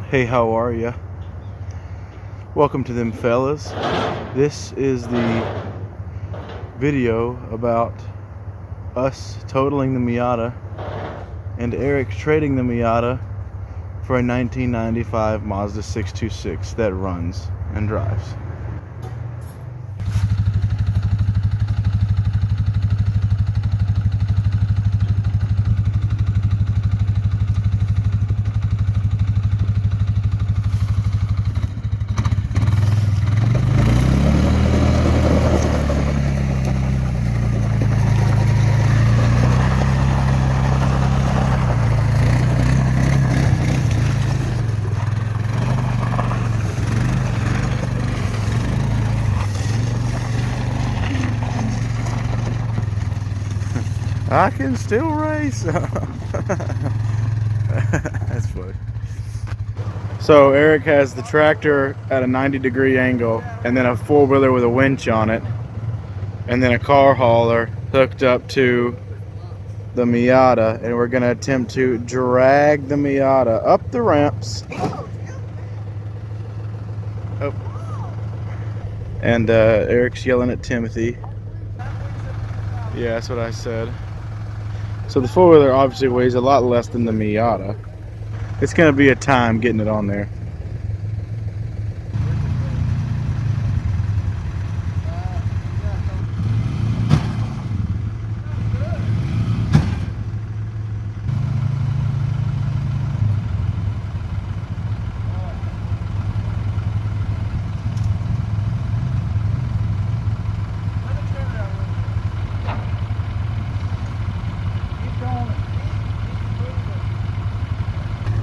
Hey, how are ya? Welcome to them fellas. This is the video about us totaling the Miata and Eric trading the Miata for a 1995 Mazda 626 that runs and drives. I can still race. That's funny. So Eric has the tractor at a 90-degree angle, and then a four-wheeler with a winch on it, and then a car hauler hooked up to the Miata, and we're going to attempt to drag the Miata up the ramps. Oh. And Eric's yelling at Timothy. Yeah, that's what I said. So the four-wheeler obviously weighs a lot less than the Miata. It's going to be a time getting it on there.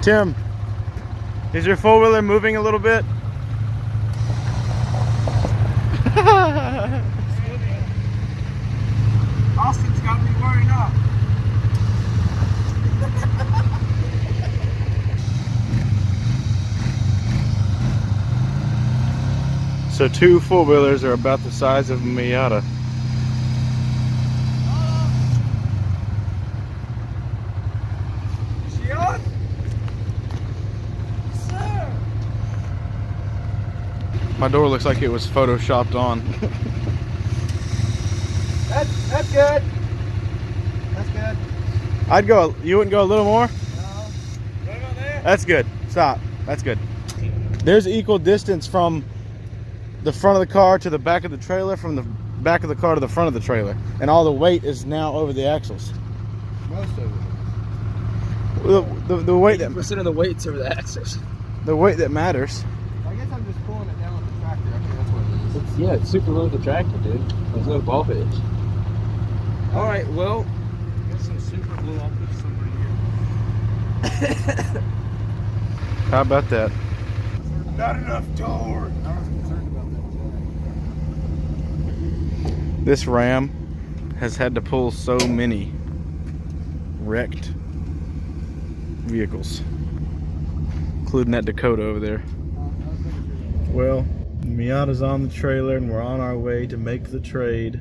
Tim, is your four-wheeler moving a little bit? Austin's got me worried up. So two four-wheelers are about the size of a Miata. Is she on? Sir. My door looks like it was photoshopped on. That's good. That's good. I'd go, you wouldn't go a little more? No. What about there? That's good. Stop. That's good. There's equal distance from the front of the car to the back of the trailer, from the back of the car to the front of the trailer. And all the weight is now over the axles. Most of it. The weight that 80% of the weight's over the axles. the weight that matters. I guess I'm just pulling it down with the tractor. I think that's what it is. Yeah, it's super low with the tractor, dude. There's no ball pitch. Alright, well. Got some super glue. I'll put some right here. How about that? Not enough torque. I was concerned about that. This Ram has had to pull so many wrecked vehicles, including that Dakota over there. Well, Miata's on the trailer and we're on our way to make the trade.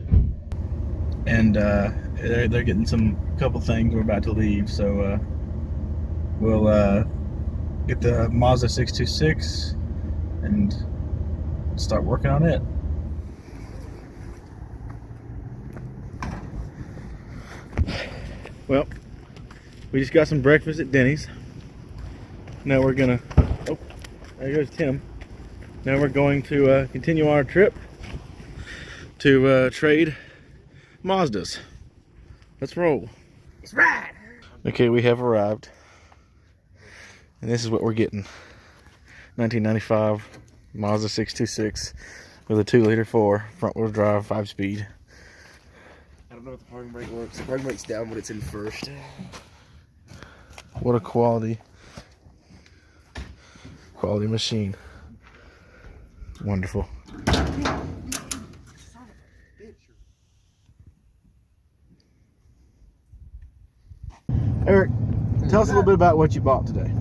And they're getting some couple things. We're about to leave, so we'll get the Mazda 626 and start working on it. Well, we just got some breakfast at Denny's. Now we're gonna, oh, there goes Tim. Now we're going to continue our trip to trade Mazdas. Let's roll. Let's ride. Okay, we have arrived. And this is what we're getting. 1995 Mazda 626 with a 2.4 4 front-wheel drive 5-speed. I don't know if the parking brake works. The parking brake's down, but it's in first. What a quality machine. Wonderful. Eric, tell us a little bit about what you bought today,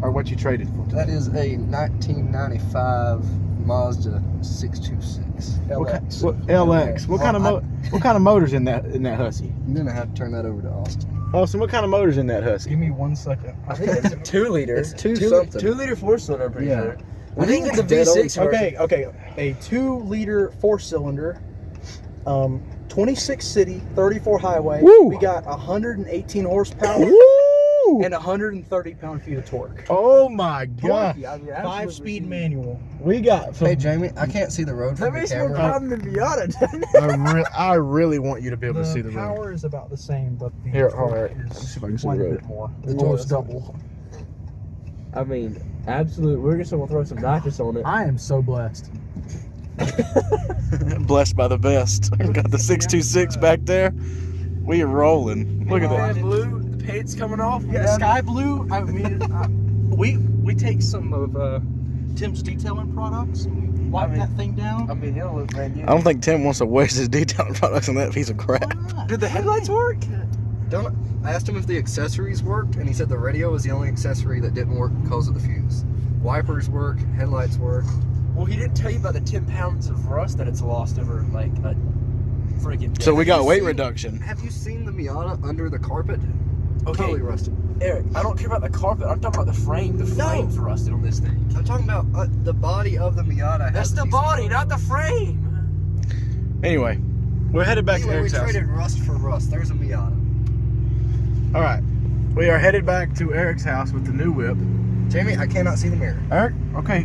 or what you traded for today. That is a 1995 Mazda 626 LX. What LX? What kind of motor's in that hussy? I'm gonna have to turn that over to Austin. Austin, what kind of motor's in that Husky? Give me 1 second. I think it's a 2 liter. It's two something. 2 liter 4-cylinder, I'm pretty sure. I think it's a V6 version. Okay. A 2-liter 4-cylinder, 26 city, 34 highway. Woo! We got 118 horsepower Woo! and 130 pound-feet of torque. Oh my god. 5-speed manual. We got some. Hey Jamie, I can't see the road from the camera. than Miata, doesn't it? I really want you to be able to see the road. power is about the same, but the Here, torque alright. Let me is see if I can see quite the a road. bit more. The Almost torque. double. I mean, absolute. We're just gonna throw some nitrous on it. I am so blessed. Blessed by the best. Got the 626 back there. We are rolling. Look at that. Blue, the paint's coming off. Yeah, sky blue. I mean, we take some of Tim's detailing products and we wipe that thing down. I mean, it'll look brand new. I don't think Tim wants to waste his detailing products on that piece of crap. Did the headlights work? I asked him if the accessories worked, and he said the radio was the only accessory that didn't work because of the fuse. Wipers work, headlights work. Well, he didn't tell you about the 10 pounds of rust that it's lost over like a friggin' So we got Have you weight seen- reduction. Have you seen the Miata under the carpet? Okay. Totally rusted. Eric, I don't care about the carpet. I'm talking about the frame. The frame's rusted on this thing. I'm talking about the body of the Miata. That's has the these- body, not the frame. Anyway, we're headed back to Anyway, we Eric's house. traded rust for rust. There's a Miata. All right, we are headed back to Eric's house with the new whip. Jamie, I cannot see the mirror. Eric, okay.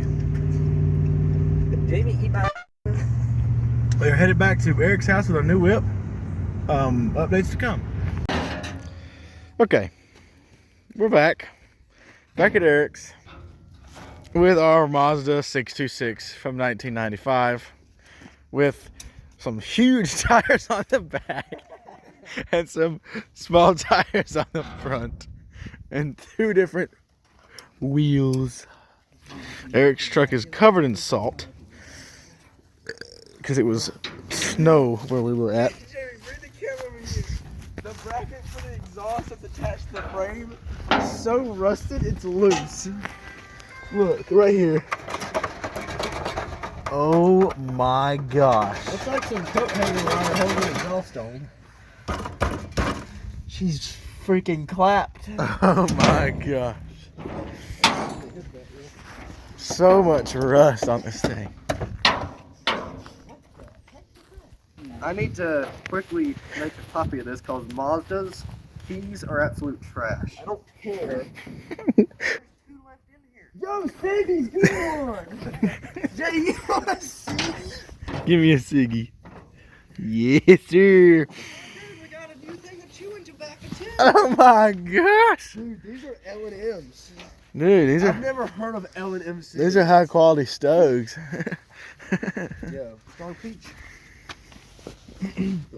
Jamie, eat my. We are headed back to Eric's house with our new whip. Updates to come. Okay, we're back at Eric's with our Mazda 626 from 1995 with some huge tires on the back and some small tires on the front and 2 different wheels. Eric's truck is covered in salt because it was snow where we were at. Jamie, bring the camera over here. The bracket for the exhaust that's attached to the frame is so rusted, it's loose. Look, right here. Oh my gosh. Looks like some coat hanger around holding the exhaust on. She's freaking clapped. Oh my gosh. So much rust on this thing. I need to quickly make a copy of this because Mazda's keys are absolute trash. I don't care. Yo, Siggy's good one. Jay, you want a Siggy? Give me a ciggy. Yes, sir. Dude, we got a new thing of chewing tobacco too. Oh my gosh. Dude, these are L&M's. Dude, these I've are never heard of L&M Siggy. these are high quality stoves. Yeah, Star Peach.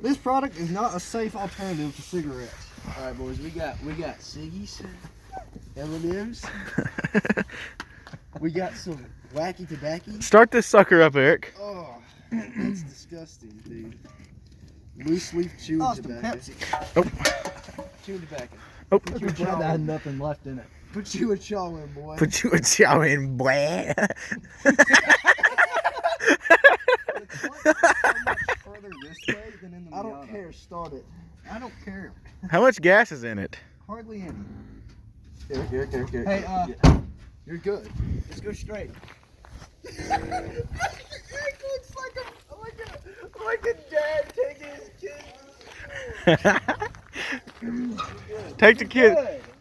This product is not a safe alternative to cigarettes. All right, boys, we got Siggy's, L&M's. We got some wacky tobacco. Start this sucker up, Eric. Oh, that's disgusting, dude. Loose leaf chewing Oh, some tobacco. Pepsi. Oh, Chewing tobacco. oh. Put your jaw in. Nothing left in it. Put you a chaw in, boy. Put you a chow in, boy. Further this way than in the I don't Miata. care. Start it. I don't care. How much gas is in it? Hardly any. Eric. Hey, You're good. Just go straight. It looks like a dad taking his kids.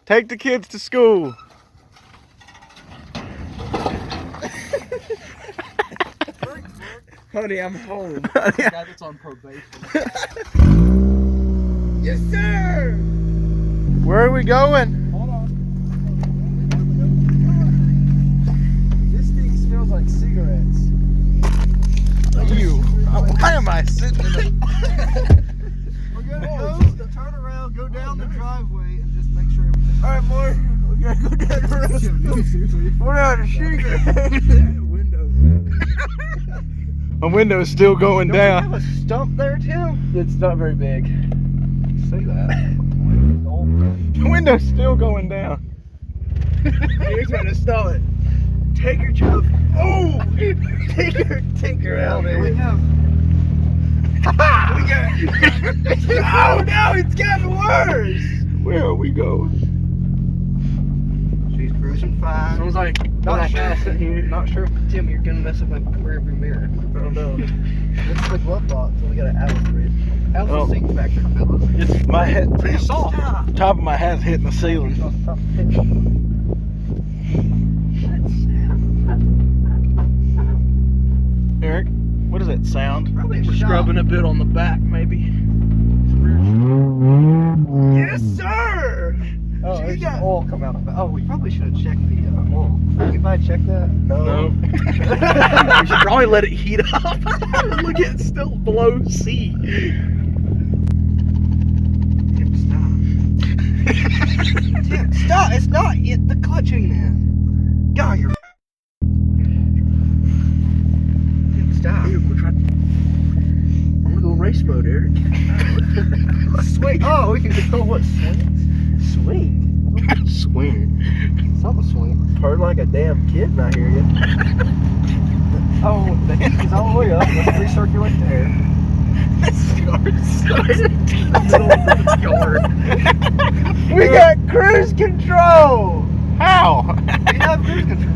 Take the kids to school. Honey, I'm home. Guy that's on probation. Yes, sir. Where are we going? Hold on. This thing smells like cigarettes. You. Why am I sitting in the... We're gonna go turn around, go down the driveway, and just make sure everything. All right, boy. We gotta go down the road. We're out of sugar. Windows. My window's still going down. a stump there, Tim? It's not very big. Say that. The window's still going down. You're trying to stall it. Take her to the. Oh! Take her out there. We have. Oh no, it's gotten worse. Where are we going? She's cruising fine. Sounds like Not sure. here. Not sure if Tim, you're gonna mess up my rearview mirror. I don't know. It's the glove box, so we got an outlet for it. How's Oh. the seat factor, fellas? It's my head. Pretty soft. Top of my head's hitting the ceiling. Eric, what is that sound? Probably a We're shot. scrubbing a bit on the back, maybe. Yes, sir! Oh, You there's got- oil come out of it. Oh, we probably should have checked the oil. Anybody check that? No. We should probably let it heat up. Look, it's still below C. Tim, stop. Tim, stop. It's not yet. The clutch ain't in. God, you're. Tim, stop. Dude, we're trying. I'm gonna go in race mode, Eric. Swing. Oh, we can control what swings. Swing. Swing. Something swing. Purring like a damn kid, and I hear you. Oh, the heat is all the way up. Let's recirculate the air. We got cruise control! How? We have cruise control.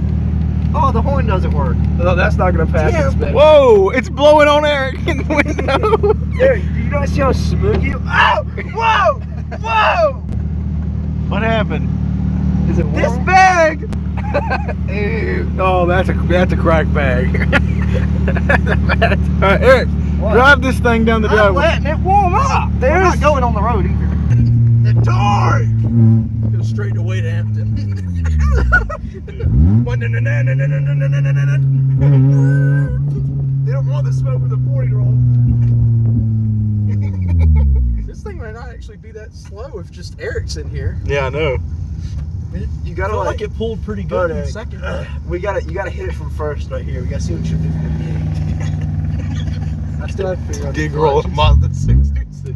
Oh, the horn doesn't work. No, that's not gonna pass Damn. inspection. Whoa! It's blowing on Eric in the window. Eric, do you not see how smooth you? Oh! Whoa! Whoa! What happened? Is it This warm? bag! Ew. Oh, that's a crack bag. Eric, What? drive this thing down the I'm driveway. letting it warm up. We're not going on the road either. The dark! Go straight away to Hampton. They don't want the smoke with a 40-year-old. This thing might not actually be that slow if just Eric's in here. Yeah, I know. You I gotta felt like it pulled pretty good in Okay. second. you gotta hit it from first right here. We gotta see what you're doing with I still have to figure out. Dig roll Mazda 626.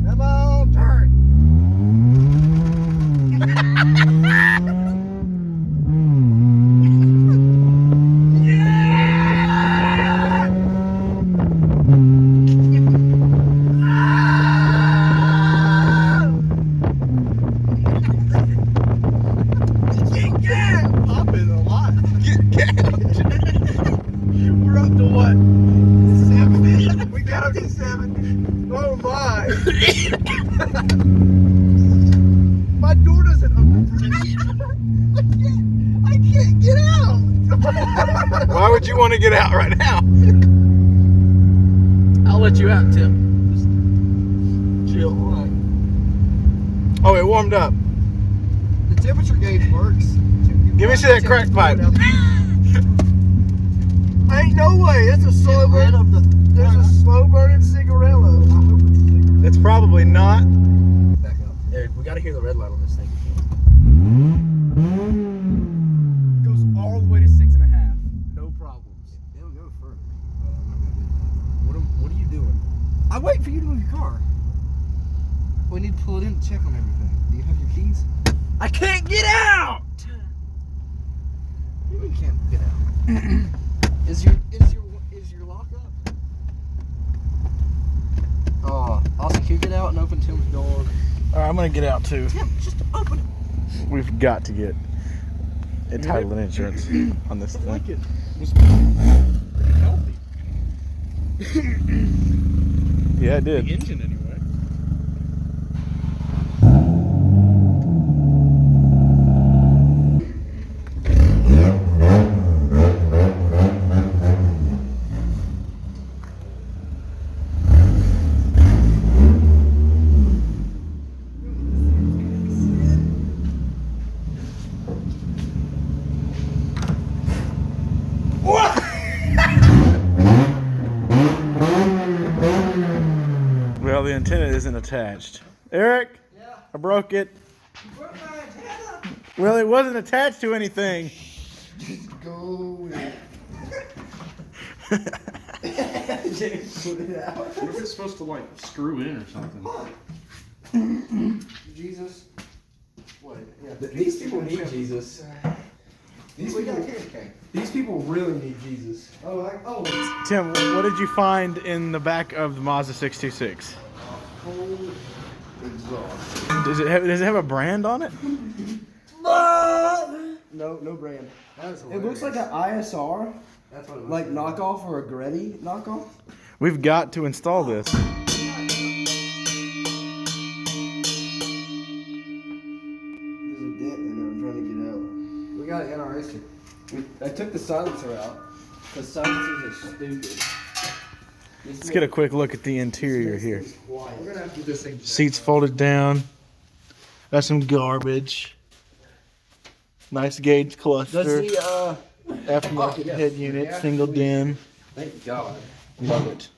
Come on, turn. Popping a lot. We're up to what? 7. We got up to 7. Oh my. My door doesn't open. I can't get out. Why would you want to get out right now? I'll let you out, Tim. Just chill. Oh, it warmed up. The temperature gauge works. Give me that crack pipe. Ain't no way. That's a slow burn. There's a slow burning cigarello. I hope it's a cigarello. It's probably not. Back up. Eric, we gotta hear the red light on this thing. It goes all the way to 6.5. No problems. It'll go further. What are you doing? I'm waiting for you to move your car. We need to pull it in to check on everything. Do you have your keys? I can't get out. You can't get out. Is your lock up? Oh, Austin, can you get out and open Tim's door? All right, I'm gonna get out too. Tim, just open it. We've got to get a title and insurance on this I thing. like it. It's pretty healthy. Yeah, it The did. engine anyway. Well, the antenna isn't attached. Eric, I broke it. Well, it wasn't attached to anything. Go. What if it's supposed to like screw in or something? Jesus. What? Yeah. These people need Jesus. These people really need Jesus. Tim, what did you find in the back of the Mazda 626? exhaust. Does it have a brand on it? No brand. That is It looks like an ISR, That's what it looks like knockoff or a Gretty knockoff. We've got to install this. There's a dent in there. I'm trying to get out. We got an NRS. I took the silencer out because silencers are stupid. Let's get a quick look at the interior here. We're gonna have to do this thing. Seats folded down. Got some garbage. Nice gauge cluster. Does the aftermarket head unit, single din. Thank God. Love it.